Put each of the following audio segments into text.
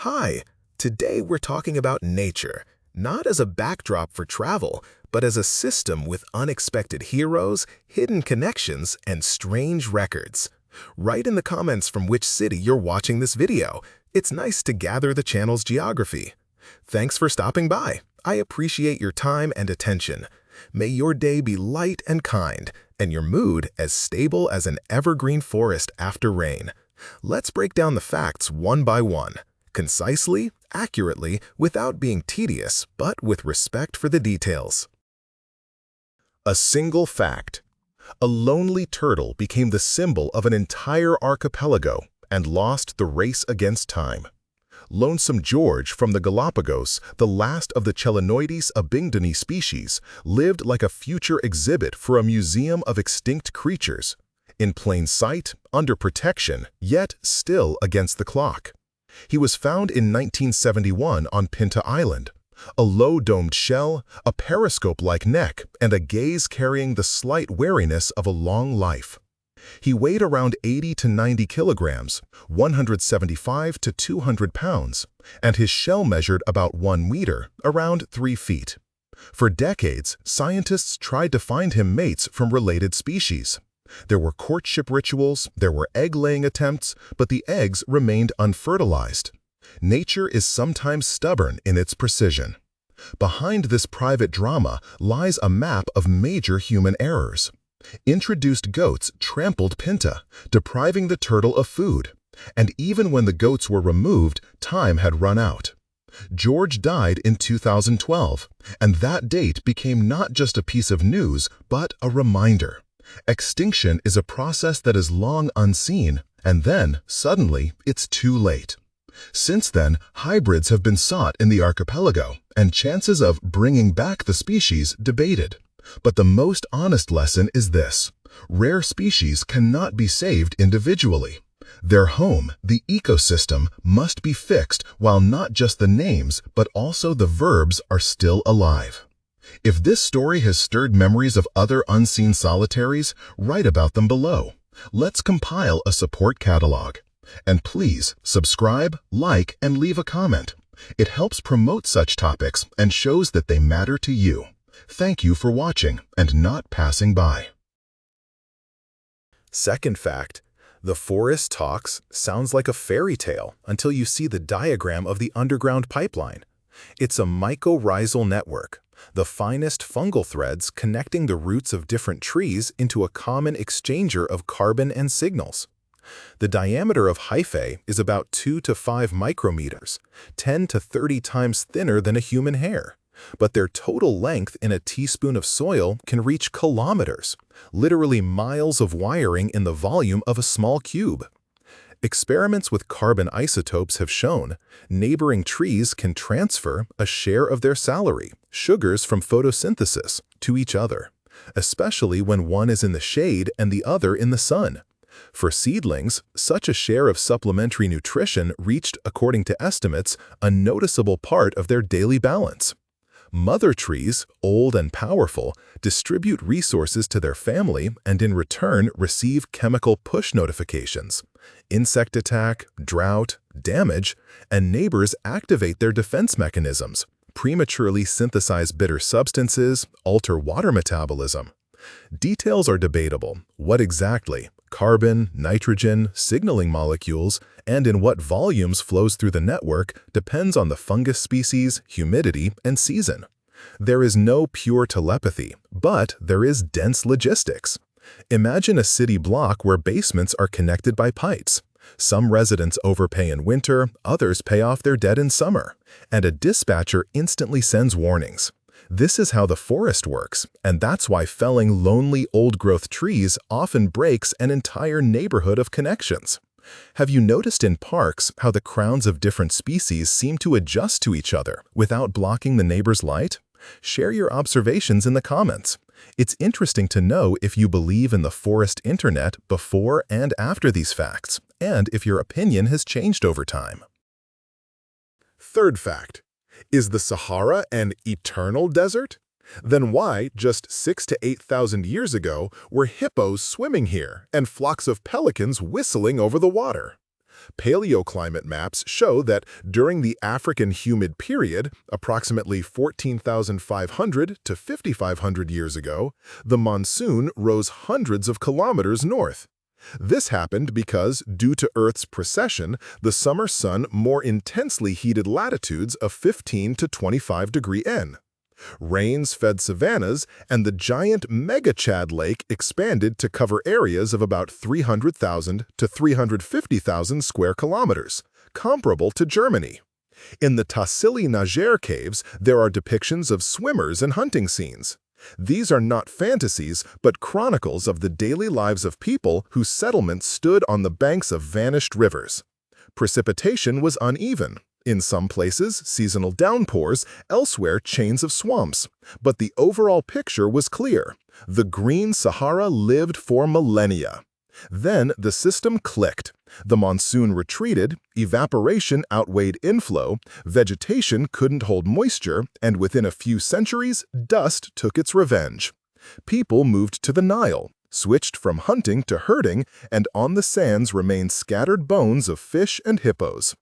Hi, today we're talking about nature, not as a backdrop for travel, but as a system with unexpected heroes, hidden connections, and strange records. Write in the comments from which city you're watching this video. It's nice to gather the channel's geography. Thanks for stopping by. I appreciate your time and attention. May your day be light and kind, and your mood as stable as an evergreen forest after rain. Let's break down the facts one by one, concisely, accurately, without being tedious, but with respect for the details. A single fact. A lonely turtle became the symbol of an entire archipelago and lost the race against time. Lonesome George from the Galapagos, the last of the Chelonoides abingdoni species, lived like a future exhibit for a museum of extinct creatures. In plain sight, under protection, yet still against the clock. He was found in 1971 on Pinta Island. A low-domed shell, a periscope-like neck, and a gaze carrying the slight wariness of a long life. He weighed around 80 to 90 kilograms, 175 to 200 pounds, and his shell measured about 1 meter, around 3 feet. For decades, scientists tried to find him mates from related species. There were courtship rituals, there were egg-laying attempts, but the eggs remained unfertilized. Nature is sometimes stubborn in its precision. Behind this private drama lies a map of major human errors. Introduced goats trampled Pinta, depriving the turtle of food. And even when the goats were removed, time had run out. George died in 2012, and that date became not just a piece of news, but a reminder. Extinction is a process that is long unseen, and then, suddenly, it's too late. Since then, hybrids have been sought in the archipelago, and chances of bringing back the species debated. But the most honest lesson is this: rare species cannot be saved individually. Their home, the ecosystem, must be fixed while not just the names, but also the verbs are still alive. If this story has stirred memories of other unseen solitaries, write about them below. Let's compile a support catalog. And please, subscribe, like, and leave a comment. It helps promote such topics and shows that they matter to you. Thank you for watching and not passing by. Second fact. The forest talks sounds like a fairy tale until you see the diagram of the underground pipeline. It's a mycorrhizal network, the finest fungal threads connecting the roots of different trees into a common exchanger of carbon and signals. The diameter of hyphae is about 2 to 5 micrometers, 10 to 30 times thinner than a human hair. But their total length in a teaspoon of soil can reach kilometers, literally miles of wiring in the volume of a small cube. Experiments with carbon isotopes have shown neighboring trees can transfer a share of their salary, sugars from photosynthesis, to each other, especially when one is in the shade and the other in the sun. For seedlings, such a share of supplementary nutrition reached, according to estimates, a noticeable part of their daily balance. Mother trees, old and powerful, distribute resources to their family and in return receive chemical push notifications. Insect attack, drought, damage, and neighbors activate their defense mechanisms, prematurely synthesize bitter substances, alter water metabolism. Details are debatable. What exactly? Carbon, nitrogen, signaling molecules, and in what volumes flows through the network depends on the fungus species, humidity, and season. There is no pure telepathy, but there is dense logistics. Imagine a city block where basements are connected by pipes. Some residents overpay in winter, others pay off their debt in summer, and a dispatcher instantly sends warnings. This is how the forest works, and that's why felling lonely old-growth trees often breaks an entire neighborhood of connections. Have you noticed in parks how the crowns of different species seem to adjust to each other without blocking the neighbor's light? Share your observations in the comments. It's interesting to know if you believe in the forest internet before and after these facts, and if your opinion has changed over time. Third fact. Is the Sahara an eternal desert? Then why, just 6,000 to 8,000 years ago, were hippos swimming here and flocks of pelicans whistling over the water? Paleoclimate maps show that during the African humid period, approximately 14,500 to 5,500 years ago, the monsoon rose hundreds of kilometers north. This happened because, due to Earth's precession, the summer sun more intensely heated latitudes of 15 to 25 degree N. Rains fed savannas, and the giant Mega-Chad Lake expanded to cover areas of about 300,000 to 350,000 square kilometers, comparable to Germany. In the Tassili Niger caves, there are depictions of swimmers and hunting scenes. These are not fantasies, but chronicles of the daily lives of people whose settlements stood on the banks of vanished rivers. Precipitation was uneven. In some places, seasonal downpours, elsewhere chains of swamps. But the overall picture was clear. The Green Sahara lived for millennia. Then the system clicked. The monsoon retreated, evaporation outweighed inflow, vegetation couldn't hold moisture, and within a few centuries, dust took its revenge. People moved to the Nile, switched from hunting to herding, and on the sands remained scattered bones of fish and hippos.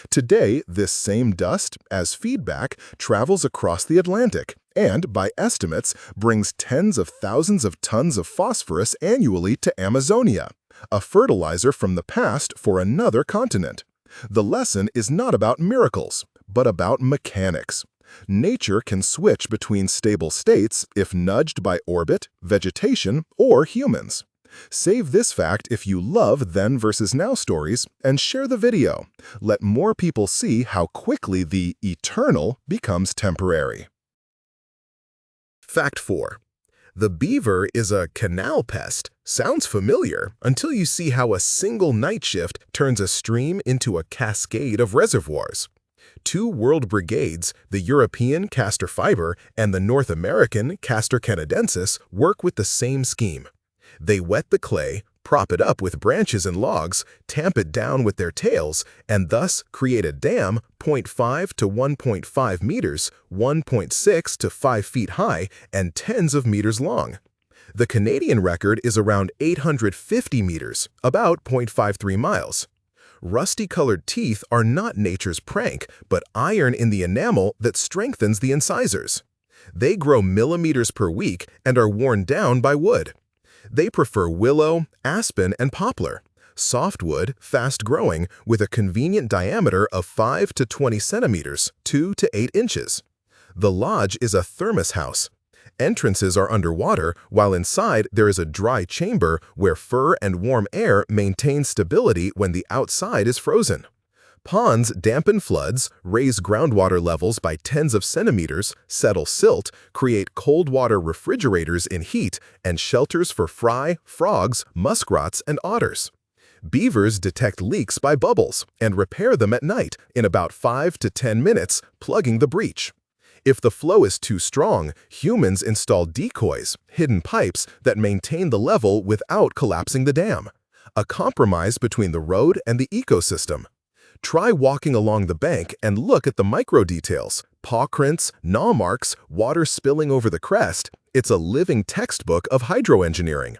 Today, this same dust, as feedback, travels across the Atlantic and, by estimates, brings tens of thousands of tons of phosphorus annually to Amazonia, a fertilizer from the past for another continent. The lesson is not about miracles, but about mechanics. Nature can switch between stable states if nudged by orbit, vegetation, or humans. Save this fact if you love then versus now stories and share the video. Let more people see how quickly the eternal becomes temporary. Fact 4. The beaver is a canal pest. Sounds familiar until you see how a single night shift turns a stream into a cascade of reservoirs. Two world brigades, the European Castor fiber and the North American Castor canadensis, work with the same scheme. They wet the clay, prop it up with branches and logs, tamp it down with their tails, and thus create a dam 0.5 to 1.5 meters, 1.6 to 5 feet high, and tens of meters long. The Canadian record is around 850 meters, about 0.53 miles. Rusty-colored teeth are not nature's prank, but iron in the enamel that strengthens the incisors. They grow millimeters per week and are worn down by wood. They prefer willow, aspen, and poplar, softwood, fast-growing, with a convenient diameter of 5 to 20 centimeters, 2 to 8 inches. The lodge is a thermos house. Entrances are underwater, while inside there is a dry chamber where fur and warm air maintain stability when the outside is frozen. Ponds dampen floods, raise groundwater levels by tens of centimeters, settle silt, create cold water refrigerators in heat, and shelters for fry, frogs, muskrats, and otters. Beavers detect leaks by bubbles and repair them at night in about 5 to 10 minutes, plugging the breach. If the flow is too strong, humans install decoys, hidden pipes that maintain the level without collapsing the dam. A compromise between the road and the ecosystem. Try walking along the bank and look at the micro details, paw prints, gnaw marks, water spilling over the crest. It's a living textbook of hydroengineering.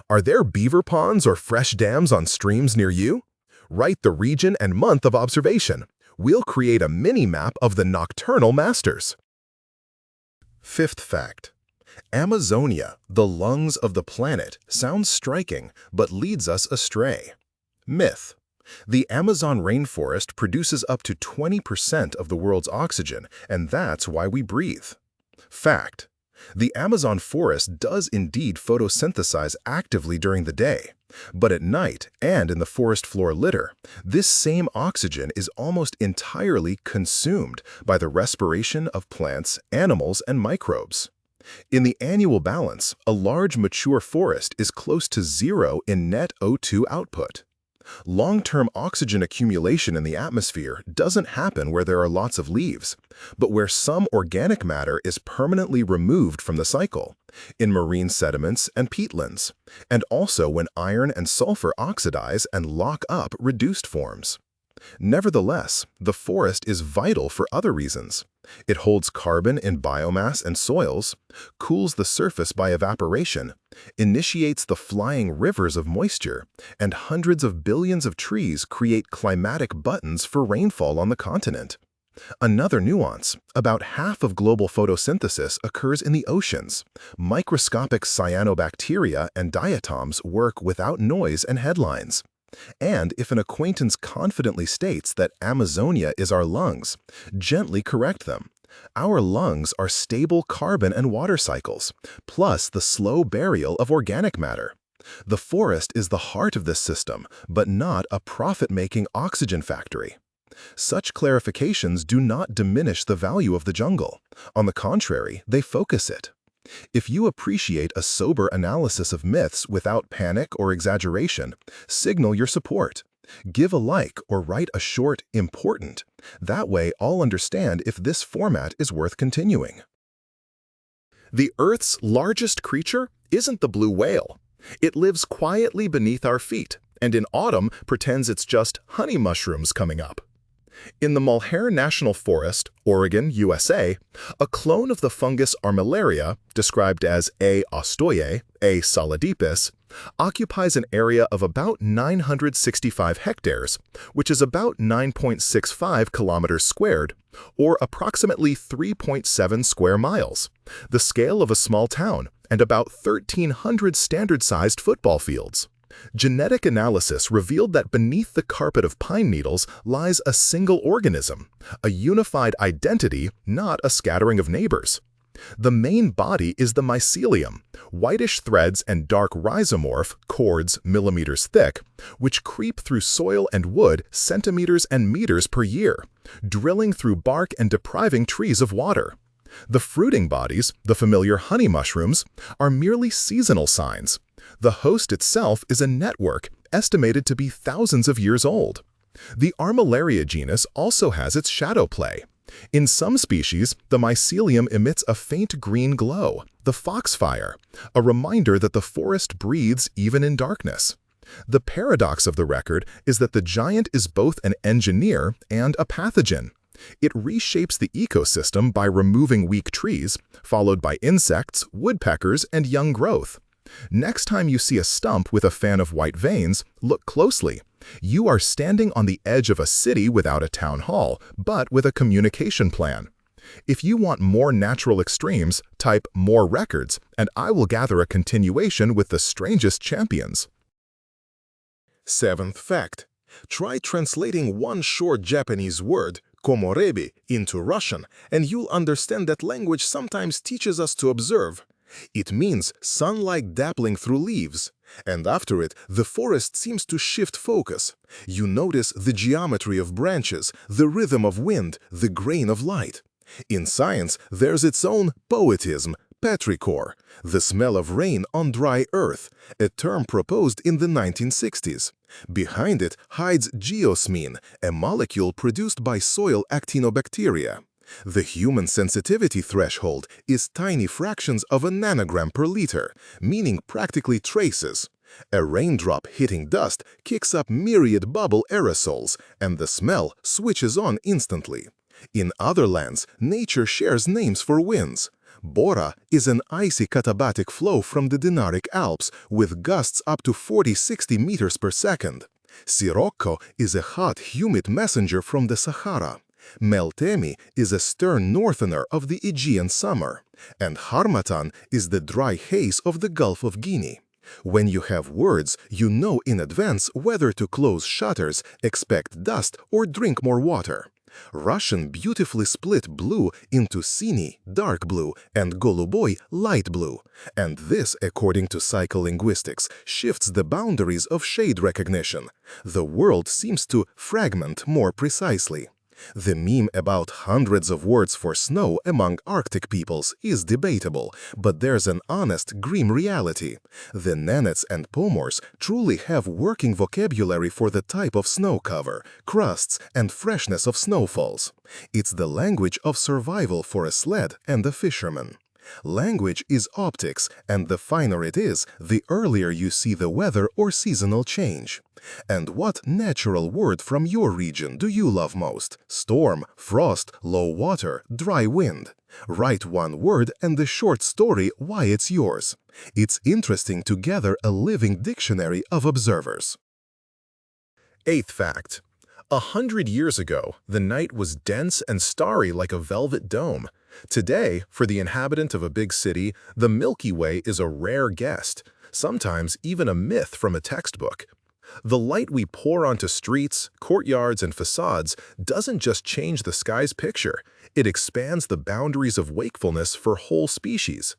Are there beaver ponds or fresh dams on streams near you? Write the region and month of observation. We'll create a mini-map of the nocturnal masters. Fifth fact. Amazonia, the lungs of the planet, sounds striking, but leads us astray. Myth. The Amazon rainforest produces up to 20% of the world's oxygen, and that's why we breathe. Fact. The Amazon forest does indeed photosynthesize actively during the day, but at night and in the forest floor litter, this same oxygen is almost entirely consumed by the respiration of plants, animals, and microbes. In the annual balance, a large mature forest is close to zero in net O2 output. Long-term oxygen accumulation in the atmosphere doesn't happen where there are lots of leaves, but where some organic matter is permanently removed from the cycle, in marine sediments and peatlands, and also when iron and sulfur oxidize and lock up reduced forms. Nevertheless, the forest is vital for other reasons. It holds carbon in biomass and soils, cools the surface by evaporation, initiates the flying rivers of moisture, and hundreds of billions of trees create climatic buttons for rainfall on the continent. Another nuance, about half of global photosynthesis occurs in the oceans. Microscopic cyanobacteria and diatoms work without noise and headlines. And if an acquaintance confidently states that Amazonia is our lungs, gently correct them. Our lungs are stable carbon and water cycles, plus the slow burial of organic matter. The forest is the heart of this system, but not a profit-making oxygen factory. Such clarifications do not diminish the value of the jungle. On the contrary, they focus it. If you appreciate a sober analysis of myths without panic or exaggeration, signal your support. Give a like or write a short, important. That way, I'll understand if this format is worth continuing. The Earth's largest creature isn't the blue whale. It lives quietly beneath our feet, and in autumn pretends it's just honey mushrooms coming up. In the Malheur National Forest, Oregon, USA, a clone of the fungus Armillaria, described as A. ostoye, A. solidipus, occupies an area of about 965 hectares, which is about 9.65 kilometers squared, or approximately 3.7 square miles, the scale of a small town, and about 1,300 standard-sized football fields. Genetic analysis revealed that beneath the carpet of pine needles lies a single organism, a unified identity, not a scattering of neighbors. The main body is the mycelium, whitish threads and dark rhizomorph, cords millimeters thick, which creep through soil and wood centimeters and meters per year, drilling through bark and depriving trees of water. The fruiting bodies, the familiar honey mushrooms, are merely seasonal signs. The host itself is a network estimated to be thousands of years old. The Armillaria genus also has its shadow play. In some species, the mycelium emits a faint green glow, the foxfire, a reminder that the forest breathes even in darkness. The paradox of the record is that the giant is both an engineer and a pathogen. It reshapes the ecosystem by removing weak trees, followed by insects, woodpeckers, and young growth. Next time you see a stump with a fan of white veins, look closely. You are standing on the edge of a city without a town hall, but with a communication plan. If you want more natural extremes, type "more records," and I will gather a continuation with the strangest champions. Seventh fact. Try translating one short Japanese word, komorebi, into Russian, and you'll understand that language sometimes teaches us to observe. It means sunlight dappling through leaves, and after it, the forest seems to shift focus. You notice the geometry of branches, the rhythm of wind, the grain of light. In science, there's its own poetism, petrichor, the smell of rain on dry earth, a term proposed in the 1960s. Behind it hides geosmin, a molecule produced by soil actinobacteria. The human sensitivity threshold is tiny fractions of a nanogram per liter, meaning practically traces. A raindrop hitting dust kicks up myriad bubble aerosols, and the smell switches on instantly. In other lands, nature shares names for winds. Bora is an icy katabatic flow from the Dinaric Alps with gusts up to 40-60 meters per second. Sirocco is a hot, humid messenger from the Sahara. Meltemi is a stern northerner of the Aegean summer, and Harmattan is the dry haze of the Gulf of Guinea. When you have words, you know in advance whether to close shutters, expect dust, or drink more water. Russian beautifully split blue into sini, dark blue, and goluboy, light blue. And this, according to psycholinguistics, shifts the boundaries of shade recognition. The world seems to fragment more precisely. The meme about hundreds of words for snow among Arctic peoples is debatable, but there's an honest, grim reality. The Nenets and Pomors truly have working vocabulary for the type of snow cover, crusts, and freshness of snowfalls. It's the language of survival for a sled and a fisherman. Language is optics, and the finer it is, the earlier you see the weather or seasonal change. And what natural word from your region do you love most? Storm, frost, low water, dry wind. Write one word and the short story why it's yours. It's interesting to gather a living dictionary of observers. Eighth fact. 100 years ago, the night was dense and starry like a velvet dome. Today, for the inhabitant of a big city, the Milky Way is a rare guest, sometimes even a myth from a textbook. The light we pour onto streets, courtyards, and facades doesn't just change the sky's picture, it expands the boundaries of wakefulness for whole species.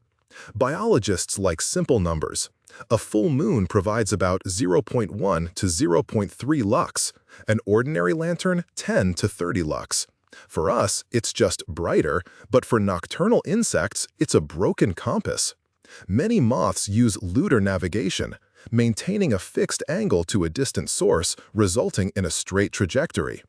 Biologists like simple numbers. A full moon provides about 0.1 to 0.3 lux, an ordinary lantern 10 to 30 lux. For us, it's just brighter, but for nocturnal insects, it's a broken compass. Many moths use lunar navigation, maintaining a fixed angle to a distant source, resulting in a straight trajectory.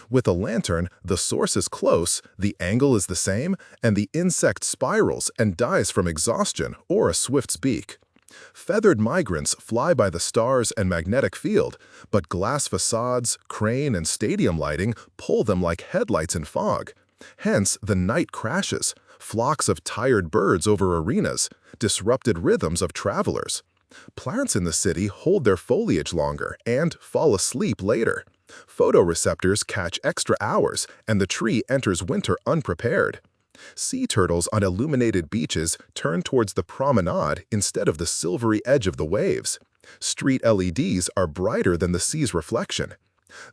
With a lantern, the source is close, the angle is the same, and the insect spirals and dies from exhaustion or a swift's beak. Feathered migrants fly by the stars and magnetic field, but glass facades, crane, and stadium lighting pull them like headlights in fog. Hence, the night crashes, flocks of tired birds over arenas, disrupted rhythms of travelers. Plants in the city hold their foliage longer and fall asleep later. Photoreceptors catch extra hours, and the tree enters winter unprepared. Sea turtles on illuminated beaches turn towards the promenade instead of the silvery edge of the waves. Street LEDs are brighter than the sea's reflection.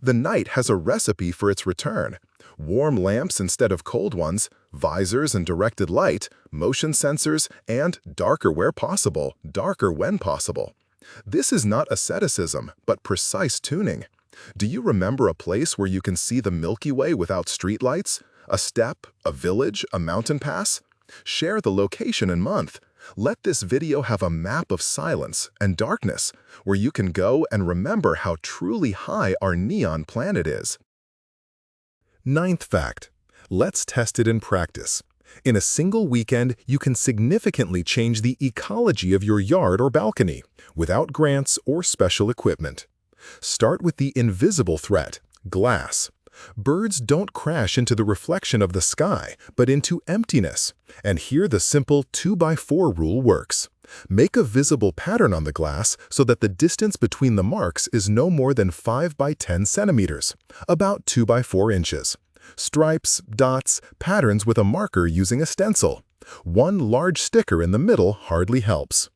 The night has a recipe for its return. Warm lamps instead of cold ones, visors and directed light, motion sensors, and darker where possible, darker when possible. This is not asceticism, but precise tuning. Do you remember a place where you can see the Milky Way without streetlights? A step, a village, a mountain pass? Share the location and month. Let this video have a map of silence and darkness, where you can go and remember how truly high our neon planet is. Ninth fact. Let's test it in practice. In a single weekend, you can significantly change the ecology of your yard or balcony, without grants or special equipment. Start with the invisible threat, glass. Birds don't crash into the reflection of the sky, but into emptiness. And here the simple 2x4 rule works. Make a visible pattern on the glass so that the distance between the marks is no more than 5 by 10 centimeters, about 2 by 4 inches. Stripes, dots, patterns with a marker using a stencil. One large sticker in the middle hardly helps.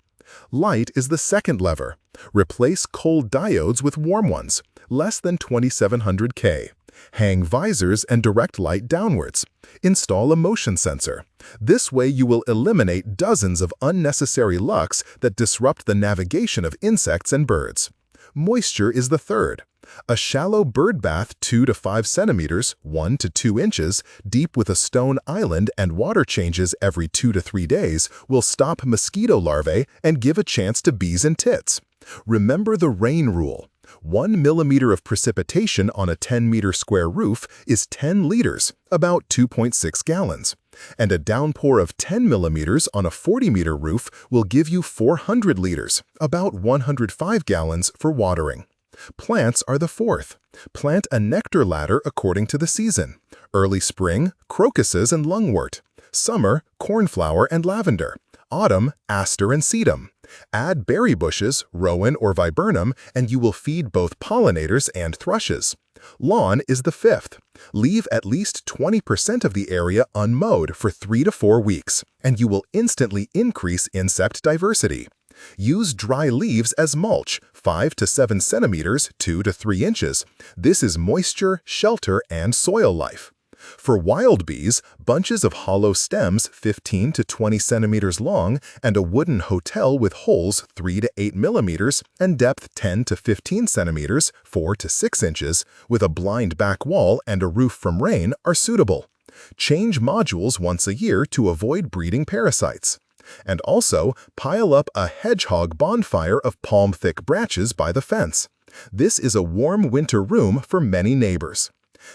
Light is the second lever. Replace cold diodes with warm ones, less than 2700 K. Hang visors and direct light downwards. Install a motion sensor. This way you will eliminate dozens of unnecessary lux that disrupt the navigation of insects and birds. Moisture is the third. A shallow bird bath 2 to 5 centimeters, 1 to 2 inches, deep with a stone island and water changes every 2 to 3 days will stop mosquito larvae and give a chance to bees and tits. Remember the rain rule. 1 millimeter of precipitation on a 10-meter square roof is 10 liters, about 2.6 gallons. And a downpour of 10 millimeters on a 40-meter roof will give you 400 liters, about 105 gallons for watering. Plants are the fourth. Plant a nectar ladder according to the season. Early spring, crocuses and lungwort. Summer, cornflower and lavender. Autumn, aster and sedum. Add berry bushes, rowan or viburnum, and you will feed both pollinators and thrushes. Lawn is the fifth. Leave at least 20% of the area unmowed for 3 to 4 weeks, and you will instantly increase insect diversity. Use dry leaves as mulch, 5 to 7 centimeters, 2 to 3 inches. This is moisture, shelter, and soil life. For wild bees, bunches of hollow stems 15 to 20 centimeters long and a wooden hotel with holes 3 to 8 millimeters and depth 10 to 15 centimeters, 4 to 6 inches, with a blind back wall and a roof from rain are suitable. Change modules once a year to avoid breeding parasites. And also, pile up a hedgehog bonfire of palm-thick branches by the fence. This is a warm winter room for many neighbors.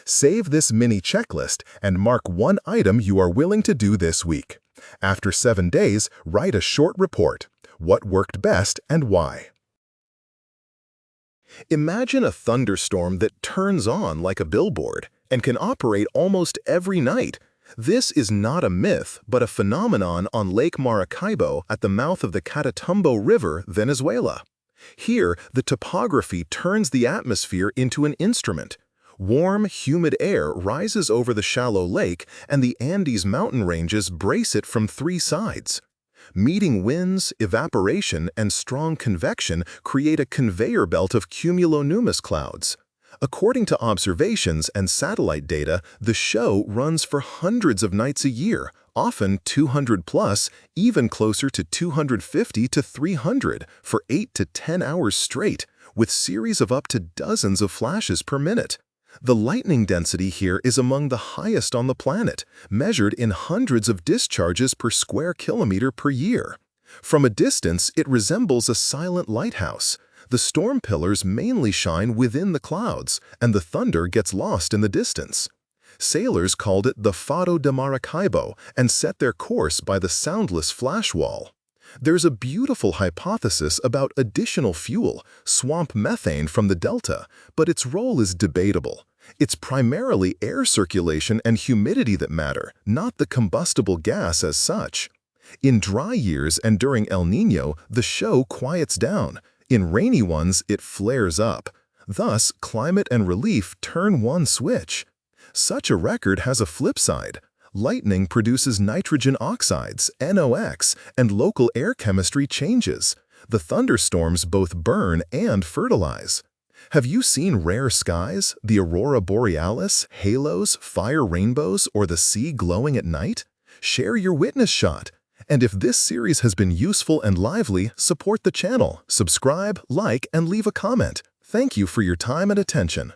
Save this mini checklist and mark one item you are willing to do this week. After 7 days, write a short report. What worked best and why? Imagine a thunderstorm that turns on like a billboard and can operate almost every night. This is not a myth, but a phenomenon on Lake Maracaibo at the mouth of the Catatumbo River, Venezuela. Here, the topography turns the atmosphere into an instrument. Warm, humid air rises over the shallow lake, and the Andes mountain ranges brace it from 3 sides. Meeting winds, evaporation, and strong convection create a conveyor belt of cumulonimbus clouds. According to observations and satellite data, the show runs for hundreds of nights a year, often 200 plus, even closer to 250 to 300 for 8 to 10 hours straight, with series of up to dozens of flashes per minute. The lightning density here is among the highest on the planet, measured in hundreds of discharges per square kilometer per year. From a distance, it resembles a silent lighthouse. The storm pillars mainly shine within the clouds, and the thunder gets lost in the distance. Sailors called it the Fado de Maracaibo and set their course by the soundless flash wall. There's a beautiful hypothesis about additional fuel, swamp methane from the delta, but its role is debatable. It's primarily air circulation and humidity that matter, not the combustible gas as such. In dry years and during El Niño, the show quiets down. In rainy ones, it flares up. Thus, climate and relief turn one switch. Such a record has a flip side. Lightning produces nitrogen oxides, NOx, and local air chemistry changes. The thunderstorms both burn and fertilize. Have you seen rare skies, the aurora borealis, halos, fire rainbows, or the sea glowing at night? Share your witness shot. And if this series has been useful and lively, support the channel, subscribe, like, and leave a comment. Thank you for your time and attention.